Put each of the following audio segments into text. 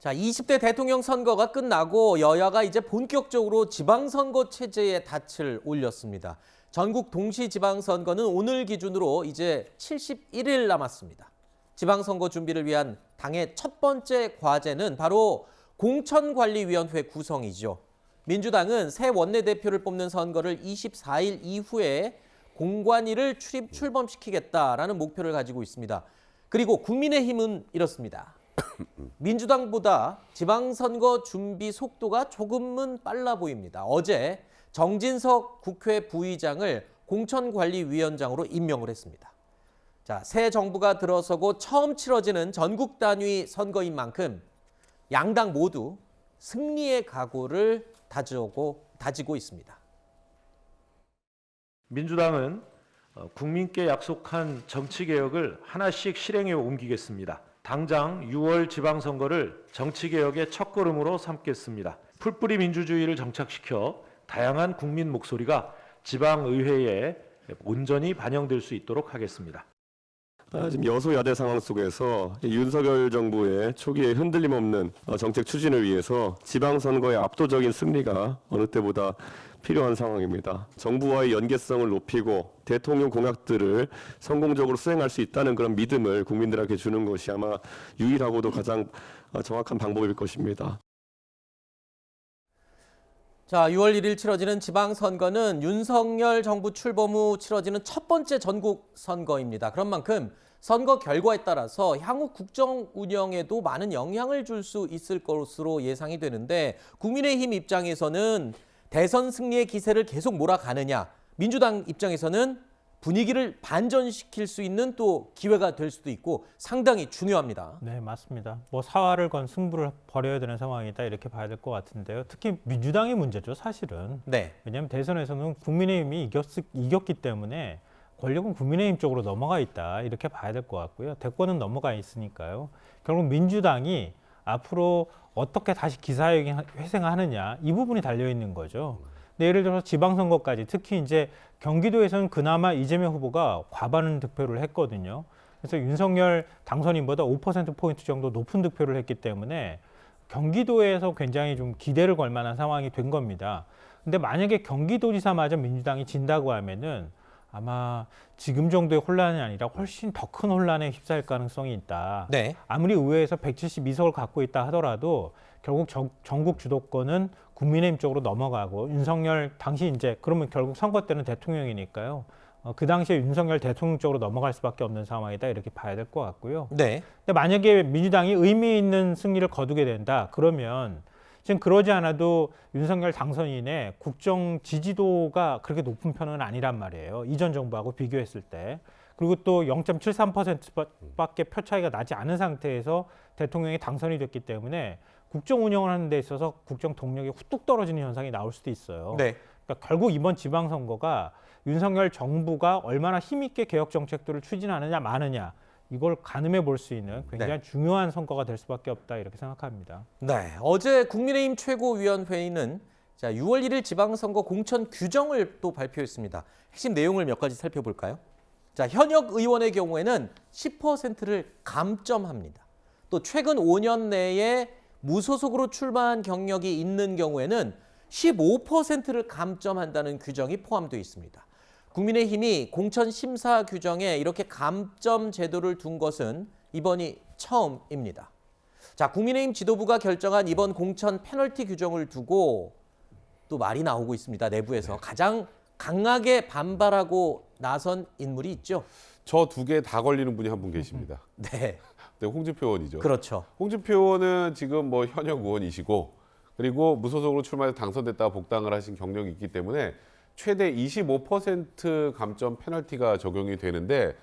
자, 20대 대통령 선거가 끝나고 여야가 이제 본격적으로 지방선거 체제에 닻을 올렸습니다. 전국 동시지방선거는 오늘 기준으로 이제 71일 남았습니다. 지방선거 준비를 위한 당의 첫 번째 과제는 바로 공천관리위원회 구성이죠. 민주당은 새 원내대표를 뽑는 선거를 24일 이후에 공관위를 출범시키겠다라는 목표를 가지고 있습니다. 그리고 국민의힘은 이렇습니다. 민주당보다 지방선거 준비 속도가 조금은 빨라 보입니다. 어제 정진석 국회 부의장을 공천관리위원장으로 임명을 했습니다. 자, 새 정부가 들어서고 처음 치러지는 전국 단위 선거인 만큼 양당 모두 승리의 각오를 다지고 있습니다. 민주당은 국민께 약속한 정치개혁을 하나씩 실행에 옮기겠습니다. 당장 6월 지방선거를 정치개혁의 첫걸음으로 삼겠습니다. 풀뿌리 민주주의를 정착시켜 다양한 국민 목소리가 지방의회에 온전히 반영될 수 있도록 하겠습니다. 지금 여소야대 상황 속에서 윤석열 정부의 초기에 흔들림 없는 정책 추진을 위해서 지방선거의 압도적인 승리가 어느 때보다 필요한 상황입니다. 정부와의 연계성을 높이고 대통령 공약들을 성공적으로 수행할 수 있다는 그런 믿음을 국민들에게 주는 것이 아마 유일하고도 가장 정확한 방법일 것입니다. 자, 6월 1일 치러지는 지방선거는 윤석열 정부 출범 후 치러지는 첫 번째 전국 선거입니다. 그런 만큼 선거 결과에 따라서 향후 국정 운영에도 많은 영향을 줄 수 있을 것으로 예상이 되는데 국민의힘 입장에서는 대선 승리의 기세를 계속 몰아가느냐, 민주당 입장에서는 분위기를 반전시킬 수 있는 또 기회가 될 수도 있고 상당히 중요합니다. 네, 맞습니다. 뭐 사활을 건 승부를 벌여야 되는 상황이다 이렇게 봐야 될 것 같은데요. 특히 민주당의 문제죠, 사실은. 네. 왜냐하면 대선에서는 국민의힘이 이겼기 때문에 권력은 국민의힘 쪽으로 넘어가 있다 이렇게 봐야 될 것 같고요. 대권은 넘어가 있으니까요. 결국 민주당이 앞으로 어떻게 다시 기사회생하느냐 이 부분이 달려 있는 거죠. 근데 예를 들어서 지방선거까지 특히 이제 경기도에서는 그나마 이재명 후보가 과반 득표를 했거든요. 그래서 윤석열 당선인보다 5%포인트 정도 높은 득표를 했기 때문에 경기도에서 굉장히 좀 기대를 걸 만한 상황이 된 겁니다. 근데 만약에 경기도지사마저 민주당이 진다고 하면은 아마 지금 정도의 혼란이 아니라 훨씬 더 큰 혼란에 휩싸일 가능성이 있다. 네. 아무리 의회에서 172석을 갖고 있다 하더라도 결국 전국 주도권은 국민의힘 쪽으로 넘어가고 윤석열 당시 이제 그러면 결국 선거 때는 대통령이니까요. 그 당시에 윤석열 대통령 쪽으로 넘어갈 수밖에 없는 상황이다 이렇게 봐야 될 것 같고요. 네. 근데 만약에 민주당이 의미 있는 승리를 거두게 된다 그러면 지금 그러지 않아도 윤석열 당선인의 국정 지지도가 그렇게 높은 편은 아니란 말이에요. 이전 정부하고 비교했을 때. 그리고 또 0.73%밖에 표 차이가 나지 않은 상태에서 대통령이 당선이 됐기 때문에 국정 운영을 하는 데 있어서 국정 동력이 후뚝 떨어지는 현상이 나올 수도 있어요. 네. 그러니까 결국 이번 지방선거가 윤석열 정부가 얼마나 힘있게 개혁 정책들을 추진하느냐 마느냐 이걸 가늠해 볼 수 있는 굉장히 중요한 선거가 될 수밖에 없다 이렇게 생각합니다. 네, 어제 국민의힘 최고위원회의는 6월 1일 지방선거 공천 규정을 또 발표했습니다. 핵심 내용을 몇 가지 살펴볼까요? 자, 현역 의원의 경우에는 10%를 감점합니다. 또 최근 5년 내에 무소속으로 출마한 경력이 있는 경우에는 15%를 감점한다는 규정이 포함되어 있습니다. 국민의힘이 공천 심사 규정에 이렇게 감점 제도를 둔 것은 이번이 처음입니다. 자, 국민의힘 지도부가 결정한 이번 공천 페널티 규정을 두고 또 말이 나오고 있습니다. 내부에서 가장 강하게 반발하고 나선 인물이 있죠. 저 두 개 다 걸리는 분이 한 분 계십니다. 네, 네, 홍준표 의원이죠. 그렇죠. 홍준표 의원은 지금 뭐 현역 의원이시고 그리고 무소속으로 출마해서 당선됐다가 복당을 하신 경력이 있기 때문에 최대 25% 감점 페널티가 적용이 되는데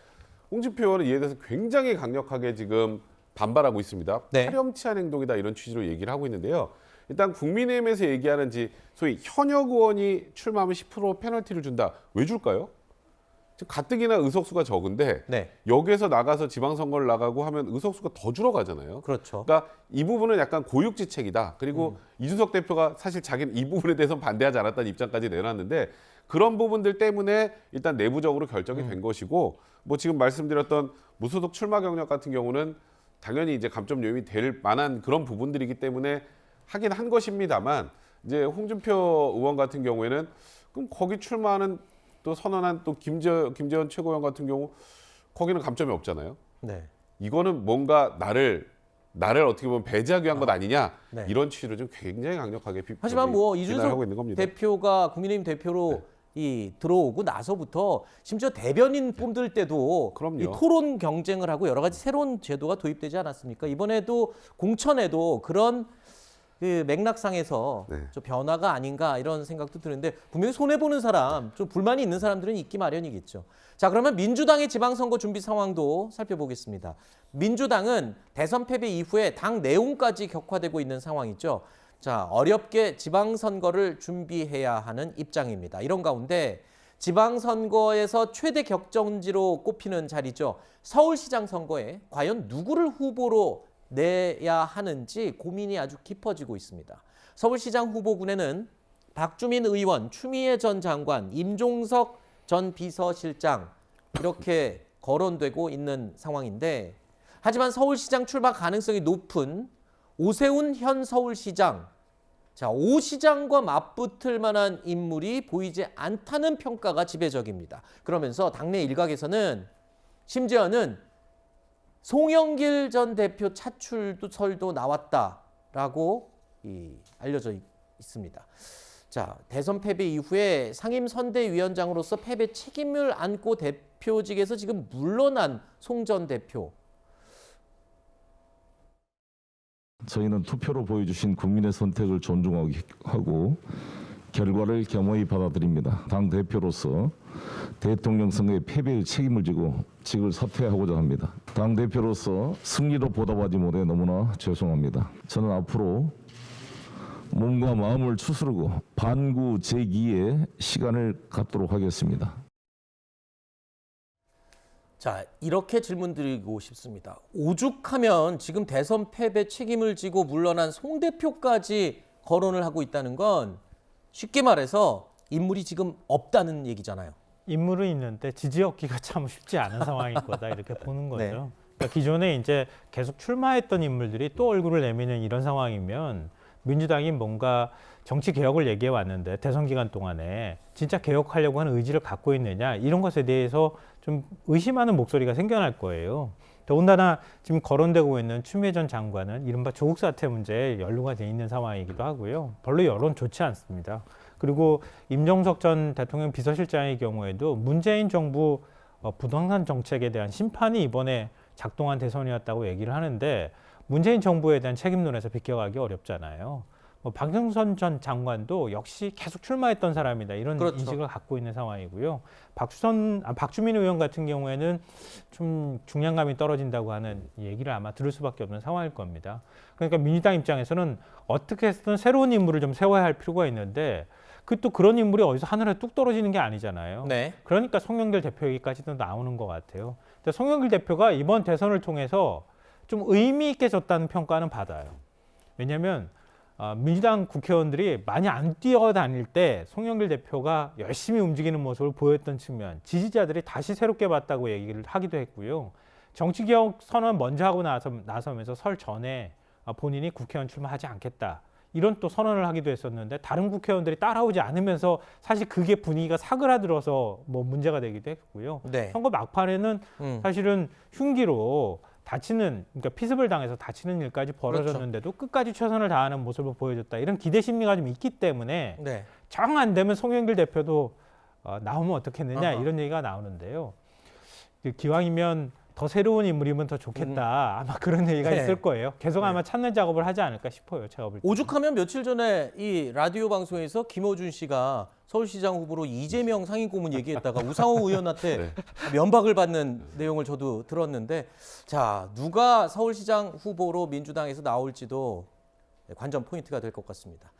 홍준표 의원은 이에 대해서 굉장히 강력하게 지금 반발하고 있습니다. 네. 파렴치한 행동이다 이런 취지로 얘기를 하고 있는데요. 일단 국민의힘에서 얘기하는지 소위 현역 의원이 출마하면 10% 페널티를 준다. 왜 줄까요? 가뜩이나 의석수가 적은데 네, 여기에서 나가서 지방선거를 나가고 하면 의석수가 더 줄어가잖아요. 그렇죠. 그러니까 이 부분은 약간 고육지책이다. 그리고 이준석 대표가 사실 자기는 이 부분에 대해서 반대하지 않았다는 입장까지 내놨는데 그런 부분들 때문에 일단 내부적으로 결정이 된 것이고 뭐 지금 말씀드렸던 무소속 출마 경력 같은 경우는 당연히 이제 감점 요인이 될 만한 그런 부분들이기 때문에 하긴 한 것입니다만 이제 홍준표 의원 같은 경우에는 그럼 거기 출마하는 또 선언한 또 김재원 최고위원 같은 경우 거기는 감점이 없잖아요. 네. 이거는 뭔가 나를 어떻게 보면 배제하기 위한 것 아니냐 네. 이런 취지로 좀 굉장히 강력하게 하지만 뭐 비난하고 이준석 있는 겁니다. 대표가 국민의힘 대표로 이 들어오고 나서부터 심지어 대변인 뽑을 때도 그럼요. 이 토론 경쟁을 하고 여러 가지 새로운 제도가 도입되지 않았습니까? 이번에도 공천에도 그런 그 맥락상에서 네. 좀 변화가 아닌가 이런 생각도 드는데 분명히 손해 보는 사람, 좀 불만이 있는 사람들은 있기 마련이겠죠. 자, 그러면 민주당의 지방선거 준비 상황도 살펴보겠습니다. 민주당은 대선 패배 이후에 당 내용까지 격화되고 있는 상황이죠. 자, 어렵게 지방선거를 준비해야 하는 입장입니다. 이런 가운데 지방선거에서 최대 격전지로 꼽히는 자리죠. 서울시장 선거에 과연 누구를 후보로 내야 하는지 고민이 아주 깊어지고 있습니다. 서울시장 후보군에는 박주민 의원, 추미애 전 장관, 임종석 전 비서실장 이렇게 거론되고 있는 상황인데 하지만 서울시장 출마 가능성이 높은 오세훈 현 서울시장, 자, 오 시장과 맞붙을 만한 인물이 보이지 않다는 평가가 지배적입니다. 그러면서 당내 일각에서는 심지어는 송영길 전 대표 차출도 설도 나왔다라고 알려져 있습니다. 자, 대선 패배 이후에 상임선대위원장으로서 패배 책임을 안고 대표직에서 지금 물러난 송 전 대표. 저희는 투표로 보여주신 국민의 선택을 존중하고 결과를 겸허히 받아들입니다. 당 대표로서 대통령 선거의 패배의 책임을 지고 직을 사퇴하고자 합니다. 당 대표로서 승리로 보답하지 못해 너무나 죄송합니다. 저는 앞으로 몸과 마음을 추스르고 반구 재기의 시간을 갖도록 하겠습니다. 자, 이렇게 질문 드리고 싶습니다. 오죽하면 지금 대선 패배 책임을 지고 물러난 송 대표까지 거론을 하고 있다는 건 쉽게 말해서 인물이 지금 없다는 얘기잖아요. 인물은 있는데 지지 얻기가 참 쉽지 않은 상황일 거다 이렇게 보는 거죠. 네. 그러니까 기존에 이제 계속 출마했던 인물들이 또 얼굴을 내미는 이런 상황이면 민주당이 뭔가 정치 개혁을 얘기해 왔는데 대선 기간 동안에 진짜 개혁하려고 하는 의지를 갖고 있느냐 이런 것에 대해서 좀 의심하는 목소리가 생겨날 거예요. 더군다나 지금 거론되고 있는 추미애 전 장관은 이른바 조국 사태 문제에 연루가 돼 있는 상황이기도 하고요. 별로 여론 좋지 않습니다. 그리고 임종석 전 대통령 비서실장의 경우에도 문재인 정부 부동산 정책에 대한 심판이 이번에 작동한 대선이었다고 얘기를 하는데 문재인 정부에 대한 책임론에서 비껴가기 어렵잖아요. 박영선 전 장관도 역시 계속 출마했던 사람이다 이런 그렇죠. 인식을 갖고 있는 상황이고요. 박주민 의원 같은 경우에는 좀 중량감이 떨어진다고 하는 얘기를 아마 들을 수밖에 없는 상황일 겁니다. 그러니까 민주당 입장에서는 어떻게 해서든 새로운 인물을 좀 세워야 할 필요가 있는데 또 그런 인물이 어디서 하늘에 뚝 떨어지는 게 아니잖아요. 네. 그러니까 송영길 대표 얘기까지도 나오는 것 같아요. 근데 송영길 대표가 이번 대선을 통해서 좀 의미 있게 졌다는 평가는 받아요. 왜냐하면 민주당 국회의원들이 많이 안 뛰어다닐 때 송영길 대표가 열심히 움직이는 모습을 보였던 측면, 지지자들이 다시 새롭게 봤다고 얘기를 하기도 했고요. 정치개혁 선언 먼저 하고 나서면서 설 전에 본인이 국회의원 출마하지 않겠다. 이런 또 선언을 하기도 했었는데 다른 국회의원들이 따라오지 않으면서 사실 그게 분위기가 사그라들어서 뭐 문제가 되기도 했고요. 네. 선거 막판에는 사실은 흉기로 그러니까 피습을 당해서 다치는 일까지 벌어졌는데도 끝까지 최선을 다하는 모습을 보여줬다. 이런 기대 심리가 좀 있기 때문에 네. 정 안 되면 송영길 대표도 나오면 어떻겠느냐 아하. 이런 얘기가 나오는데요. 기왕이면 더 새로운 인물이면 더 좋겠다. 아마 그런 얘기가 네. 있을 거예요. 계속 아마 찾는 작업을 하지 않을까 싶어요. 제가 볼 때. 오죽하면 며칠 전에 이 라디오 방송에서 김어준 씨가 서울시장 후보로 이재명 상임고문 얘기했다가 우상호 의원한테 면박을 받는 내용을 저도 들었는데 자, 누가 서울시장 후보로 민주당에서 나올지도 관전 포인트가 될 것 같습니다.